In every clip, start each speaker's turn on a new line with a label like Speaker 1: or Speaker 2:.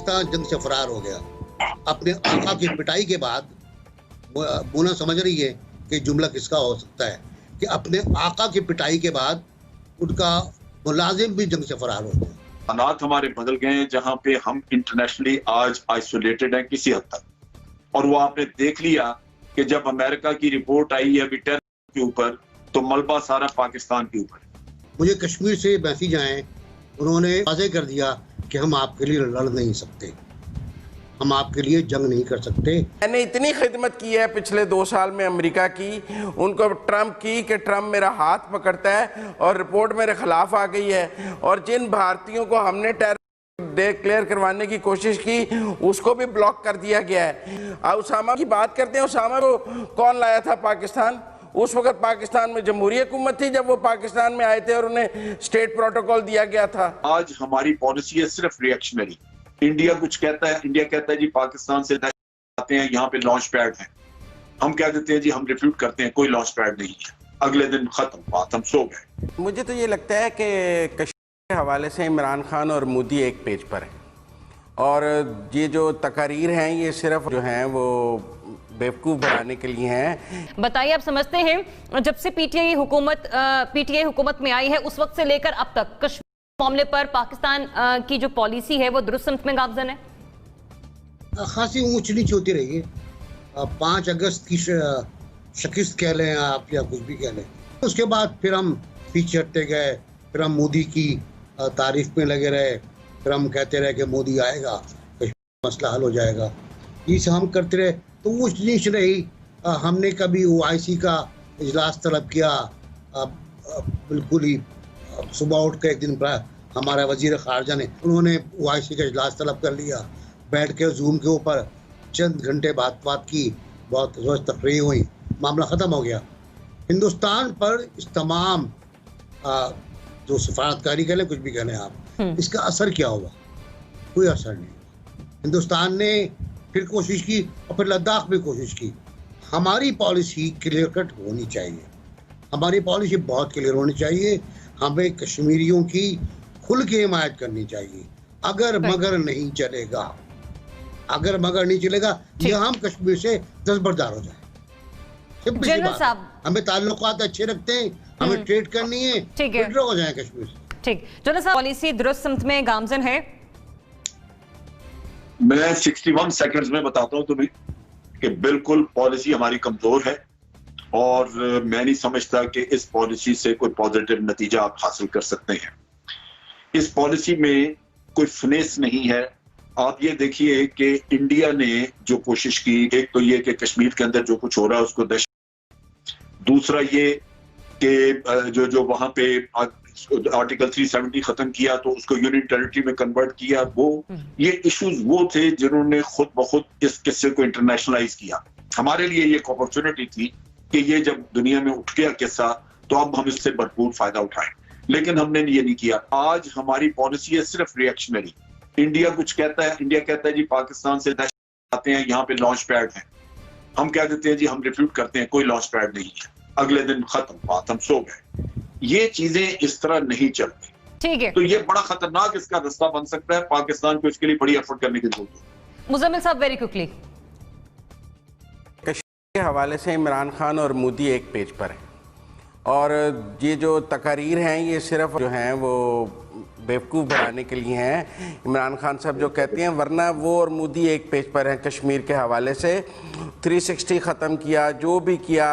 Speaker 1: पाकिस्तान जंग से फरार हो गया। अपने आका की पिटाई के बाद मोना समझ रही है कि जुमला किसका हो सकता है कि अपने आका की पिटाई के बाद उनका मुलाजिम भी जंग से फरार हो गया।
Speaker 2: हालात हमारे बदल गए हैं, जहां पे हम इंटरनेशनली आज आइसोलेटेड हैं किसी हद तक। और वो आपने देख लिया कि जब अमेरिका की रिपोर्ट आई है अभी टेरर के ऊपर, तो मलबा सारा पाकिस्तान के ऊपर।
Speaker 1: मुझे कश्मीर से मैसेज आए, उन्होंने वाज़ेह कर दिया कि हम आपके लिए लड़ नहीं सकते, हम आपके लिए जंग नहीं कर सकते।
Speaker 3: मैंने इतनी खिदमत की है पिछले 2 साल में अमेरिका की, उनको ट्रंप की कि ट्रंप मेरा हाथ पकड़ता है और रिपोर्ट मेरे खिलाफ आ गई है। और जिन भारतीयों को हमने टेरर डिक्लेयर करवाने की कोशिश की उसको भी ब्लॉक कर दिया गया है। उसामा की बात करते हैं, उसामा को कौन लाया था पाकिस्तान? उस वक्त पाकिस्तान में जमहूरी हुकूमत थी जब वो पाकिस्तान में आए थे और उन्हें स्टेट प्रोटोकॉल दिया गया था।
Speaker 2: आज हमारी पॉलिसी है सिर्फ रिएक्शनरी। इंडिया कुछ कहता है, इंडिया कहता है जी पाकिस्तान से आते हैं, यहाँ पे लॉन्च पैड है। हम कह देते हैं जी हम रिफ्यूट करते हैं, कोई लॉन्च पैड नहीं है। अगले दिन खत्म बात, हम सो गए।
Speaker 3: मुझे तो ये लगता है कि कश्मीर के हवाले से इमरान खान और मोदी एक पेज पर है, और ये जो तकारीर हैं ये सिर्फ जो हैं वो बेवकूफ़ बनाने के लिए हैं।
Speaker 4: बताइए, आप समझते हैं जब से पीटीआई हुकूमत में आई है उस वक्त से लेकर अब तक कश्मीर मामले पर पाकिस्तान की जो पॉलिसी है वो दुरुस्त समत में गामजन है?
Speaker 1: खासी ऊंच नीच होती रही है। 5 अगस्त की शिकस्त कह लें आप या कुछ भी कह लें, उसके बाद फिर हम पीछे हटते गए, फिर हम मोदी की तारीफ में लगे रहे, फिर हम कहते रहे कि मोदी आएगा कश्मीर मसला हल हो जाएगा। इसे हम करते रहे तो ऊंच नीच रही। हमने कभी OIC का इजलास तलब किया, बिल्कुल ही सुबह उठ के एक दिन हमारा वजीर खारजा ने उन्होंने OIC का इजलास तलब कर लिया, बैठ के जूम के ऊपर चंद घंटे बात की, बहुत रोज तकरीर हुई, मामला ख़त्म हो गया। हिंदुस्तान पर इस तमाम जो सफारतकारी कह लें, कुछ भी कह लें आप, इसका असर क्या हुआ? कोई असर नहीं। हिंदुस्तान ने फिर कोशिश की और फिर लद्दाख में कोशिश की। हमारी पॉलिसी क्लियर कट होनी चाहिए, हमारी पॉलिसी बहुत क्लियर होनी चाहिए। हमें कश्मीरियों की खुल के हिमायत करनी चाहिए। अगर मगर नहीं चलेगा, अगर मगर नहीं चलेगा, ये हम कश्मीर से दस्तबरदार हो जाए।
Speaker 4: जनरल साहब,
Speaker 1: हमें ताल्लुकात अच्छे रखते हैं, हमें ट्रेड करनी है, विड्रॉ हो जाए कश्मीर से।
Speaker 4: ठीक, जनरल साहब, पॉलिसी दुरुस्त समत में गामजन है?
Speaker 2: मैं 61 सेकंड्स में बताता हूं तुम्हें कि बिल्कुल पॉलिसी हमारी कमजोर है, और मैं नहीं समझता कि इस पॉलिसी से कोई पॉजिटिव नतीजा आप हासिल कर सकते हैं। इस पॉलिसी में कोई फिनेस नहीं है। आप ये देखिए कि इंडिया ने जो कोशिश की, एक तो ये कि कश्मीर के अंदर जो कुछ हो रहा है उसको दहशत, दूसरा ये कि जो वहां पे आर्टिकल 370 खत्म किया तो उसको यूनियन टेरिटरी में कन्वर्ट किया। वो ये इश्यूज वो थे जिन्होंने खुद ब खुद इस किस्से को इंटरनेशनलाइज किया। हमारे लिए ये एक अपॉर्चुनिटी थी कि ये जब दुनिया में उठ गया किस्सा तो अब हम इससे भरपूर फायदा उठाएं, लेकिन हमने ये नहीं किया। आज हमारी पॉलिसी है सिर्फ रिएक्शनरी। इंडिया कुछ कहता है, इंडिया कहता है जी पाकिस्तान से आते हैं, यहाँ पे लॉन्च पैड है। हम कह देते हैं जी हम रिफ्यूट करते हैं, कोई लॉन्च पैड नहीं है। अगले दिन खत्म बात, हम सो गए। ये चीजें इस तरह नहीं चलती।
Speaker 4: ठीक है,
Speaker 2: तो ये बड़ा खतरनाक इसका रास्ता बन सकता है। पाकिस्तान को इसके लिए बड़ी एफर्ट करने की जरूरत है।
Speaker 4: मुजम्मिल साहब, वेरी क्विकली।
Speaker 3: कश्मीर के हवाले से इमरान खान और मोदी एक पेज पर है, और ये जो तकारीर हैं ये सिर्फ जो हैं वो बेवकूफ़ बनाने के लिए हैं। इमरान खान साहब जो कहते हैं, वरना वो और मोदी एक पेज पर हैं कश्मीर के हवाले से। 360 ख़त्म किया, जो भी किया,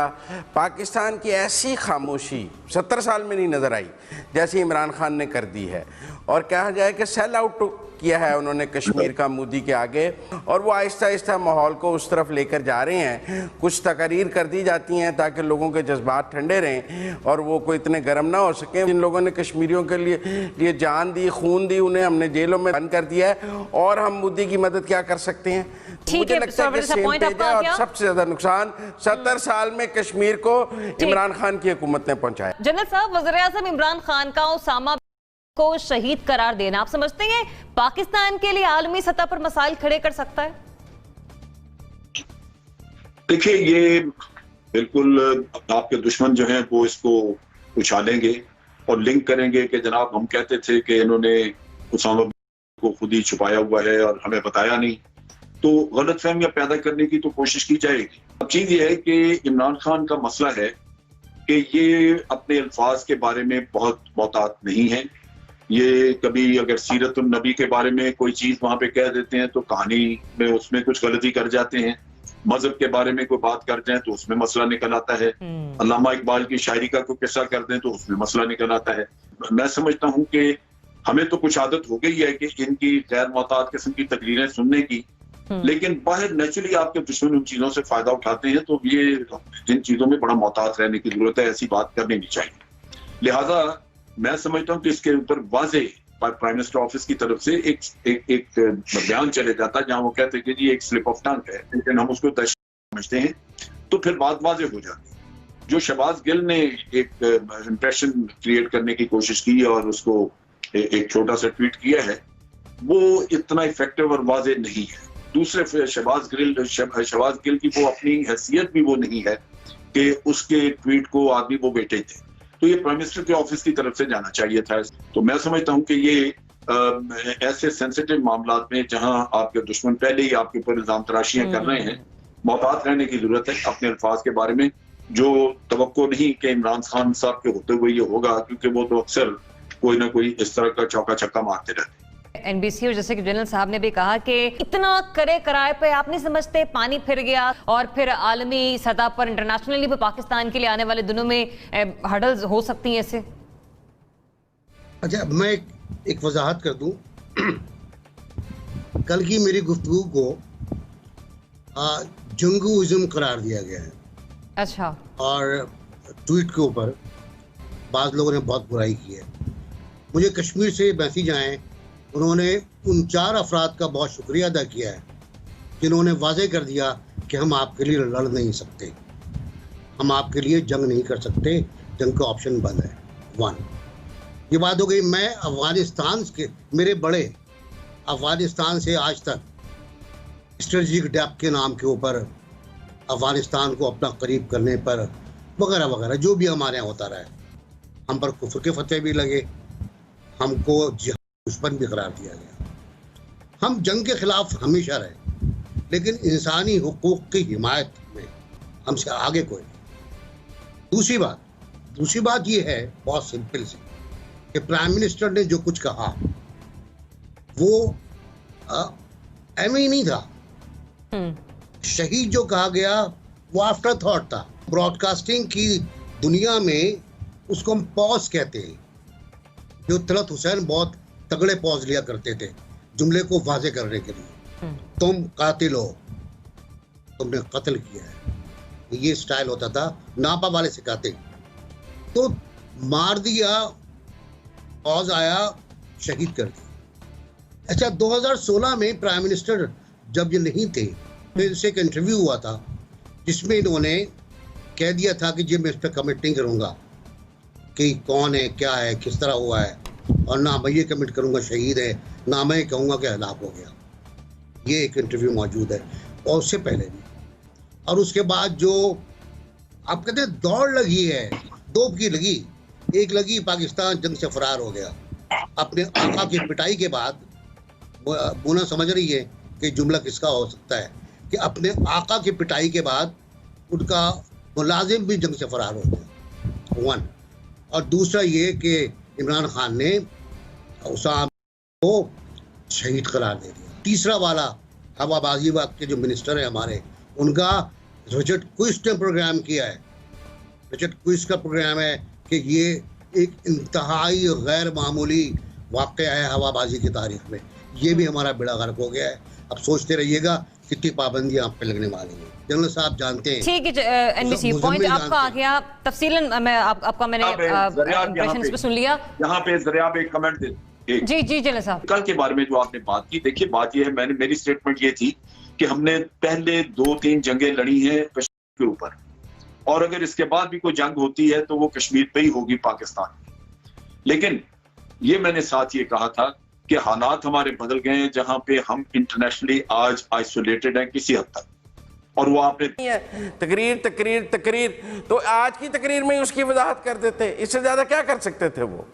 Speaker 3: पाकिस्तान की ऐसी खामोशी 70 साल में नहीं नज़र आई जैसे इमरान खान ने कर दी है। और कहा जाए कि सेल आउट किया है उन्होंने कश्मीर का मोदी के आगे, और वो आहिस्ता आहिस्ता माहौल को उस तरफ लेकर जा रहे हैं। कुछ तकरीर कर दी जाती हैं ताकि लोगों के जज्बात ठंडे रहें और वो कोई इतने गर्म ना हो सके। जिन लोगों ने कश्मीरियों के लिए जान दी, खून दी, उन्हें हमने जेलों में बंद कर दिया है, और हम मोदी की मदद क्या कर सकते हैं? मुझे लगता है कि सेम पेज है, और सबसे ज्यादा नुकसान 70 साल में कश्मीर को इमरान खान की हुकूमत ने पहुंचाया।
Speaker 4: जनरल साहब, वज़ीर-ए-आज़म इमरान खान का उसामा को शहीद करार देना, आप समझते हैं पाकिस्तान के लिए आलमी सतह पर मसाइल खड़े कर सकता है?
Speaker 2: देखिए, ये बिल्कुल आपके दुश्मन जो हैं वो इसको उछालेंगे और लिंक करेंगे कि जनाब हम कहते थे कि इन्होंने उसामा को खुद ही छुपाया हुआ है और हमें बताया नहीं, तो गलतफहमियां पैदा करने की तो कोशिश की जाएगी। अब चीज ये है कि इमरान खान का मसला है कि ये अपने अल्फाज के बारे में बहुत मोहतात नहीं है। ये कभी अगर सीरत उन नबी के बारे में कोई चीज वहां पे कह देते हैं तो कहानी में उसमें कुछ गलती कर जाते हैं, मजहब के बारे में कोई बात कर जाए तो उसमें मसला निकल आता है, अल्लामा इकबाल की शायरी का कोई किस्सा कर दें तो उसमें मसला निकल आता है। मैं समझता हूँ कि हमें तो कुछ आदत हो गई है कि इनकी गैर मोहतात किस्म की तकरीरें सुनने की, लेकिन बाहर नेचुरली आपके दुश्मन उन चीजों से फायदा उठाते हैं, तो ये जिन चीजों में बड़ा मोहतात रहने की जरूरत है, ऐसी बात करनी नहीं चाहिए। लिहाजा मैं समझता हूँ कि इसके ऊपर वाज़ेह प्राइम मिनिस्टर ऑफिस की तरफ से एक बयान चले जाता है जहां वो कहते हैं कि जी एक स्लिप ऑफ टंग है, लेकिन हम उसको दहशत समझते हैं, तो फिर बात वाज़ेह हो जाती है। जो शहबाज गिल ने एक इंप्रेशन क्रिएट करने की कोशिश की और उसको एक छोटा सा ट्वीट किया है, वो इतना इफेक्टिव और वाज़ेह नहीं है। दूसरे शहबाज गिल की वो अपनी हैसियत भी वो नहीं है कि उसके ट्वीट को आदमी वो बेटे थे, तो ये प्राइम मिनिस्टर के ऑफिस की तरफ से जाना चाहिए था। तो मैं समझता हूं कि ये ऐसे सेंसिटिव मामलात में जहां आपके दुश्मन पहले ही आपके ऊपर इल्जाम तराशियां कर रहे हैं, मोहतात रहने की जरूरत है अपने अल्फाज के बारे में। जो तवक्को नहीं कि इमरान खान साहब के होते हुए ये होगा, क्योंकि वो तो अक्सर कोई ना कोई इस तरह का चौका छक्का मारते रहते हैं।
Speaker 4: एनबीसी और जैसे कि जनरल साहब ने भी कहा कि इतना करे कराए पे आप नहीं समझते पानी फिर गया, और फिर आलमी सतह पर इंटरनेशनली भी पाकिस्तान के लिए आने वाले दिनों में हर्डल्स हो सकती हैं इससे।
Speaker 1: अच्छा, मैं एक वजाहत कर दूं। कल की मेरी गुफ्तगू को जंगूइज्म करार दिया गया है।
Speaker 4: अच्छा।
Speaker 1: और ट्वीट के ऊपर बाज़ लोगों ने बहुत बुराई की है। मुझे कश्मीर से मैसेज आए, उन्होंने उन 4 अफराद का बहुत शुक्रिया अदा किया है जिन्होंने वाज़ेह कर दिया कि हम आपके लिए लड़ नहीं सकते, हम आपके लिए जंग नहीं कर सकते, जंग का ऑप्शन बंद है। 1 ये बात हो गई। मैं अफगानिस्तान के मेरे बड़े अफगानिस्तान से आज तक स्ट्रेटजिक डेप्थ के नाम के ऊपर अफगानिस्तान को अपना करीब करने पर वगैरह वगैरह जो भी हमारे यहाँ होता रहा है, हम पर कुफ्र के फतवे भी लगे, हमको दुश्मन भी करार दिया गया। हम जंग के खिलाफ हमेशा रहे, लेकिन इंसानी हुकूक की हिमायत में हमसे आगे कोई नहीं। दूसरी बात ये है बहुत सिंपल सी कि प्राइम मिनिस्टर ने जो कुछ कहा वो एम ही नहीं था। शहीद जो कहा गया वो आफ्टर थॉट था। ब्रॉडकास्टिंग की दुनिया में उसको हम पॉज कहते हैं। जो तलत हुसैन बहुत तगड़े पॉज लिया करते थे जुमले को वाजे करने के लिए। तुम कातिल हो, तुमने कत्ल किया है, ये स्टाइल होता था। नापा वाले सिखाते, तो मार दिया, पॉज आया, शहीद कर दिया। अच्छा, 2016 में प्राइम मिनिस्टर जब ये नहीं थे, फिर इनसे एक इंटरव्यू हुआ था जिसमें इन्होंने कह दिया था कि जी मैं इस पर कमिट नहीं करूँगा कि कौन है, क्या है, किस तरह हुआ है, और ना मैं ये कमिट करूँगा शहीद है, ना मैं कहूँगा कि हलाक हो गया। ये एक इंटरव्यू मौजूद है, और उससे पहले भी। और उसके बाद जो आप कहते हैं दौड़ लगी है, 2 की लगी। एक लगी पाकिस्तान जंग से फरार हो गया, अपने आका की पिटाई के बाद। बोना समझ रही है कि जुमला किसका हो सकता है कि अपने आका की पिटाई के बाद उनका मुलाजिम भी जंग से फरार हो गया। 1 और दूसरा ये कि इमरान खान ने उसामा को शहीद करार दे दिया। तीसरा वाला हवाबाजी वक्त के जो मिनिस्टर है हमारे, उनका रिचर्ड क्विस्ट ने प्रोग्राम किया है। रिचर्ड क्विस्ट का प्रोग्राम है कि ये एक इंतहाई गैर मामूली वाक़या है हवाबाजी की तारीख में। ये भी हमारा बेड़ा गर्क हो गया है। अब सोचते रहिएगा कितनी पाबंदियां आप पे लगने वाली हैं। जनरल साहब जानते हैं।
Speaker 4: ठीक है, एनबीसी पॉइंट आपका आ गया तफसीलन। मैं आपका मैंने इंप्रेशंस पे सुन लिया।
Speaker 2: यहाँ पे जरा एक कमेंट दे।
Speaker 4: जी जनरल साहब,
Speaker 2: कल के बारे में जो आपने बात की, देखिए बात ये है, मेरी स्टेटमेंट ये थी कि हमने पहले 2-3 जंगें लड़ी हैं कश्मीर के ऊपर, और अगर इसके बाद भी कोई जंग होती है तो वो कश्मीर पे ही होगी, पाकिस्तान। लेकिन ये मैंने साथ ये कहा था कि हालात हमारे बदल गए हैं, जहां पे हम इंटरनेशनली आज आइसोलेटेड हैं किसी हद तक। और वो आपने
Speaker 3: तकरीर तो आज की तकरीर में उसकी वजाहत कर देते, इससे ज्यादा क्या कर सकते थे वो।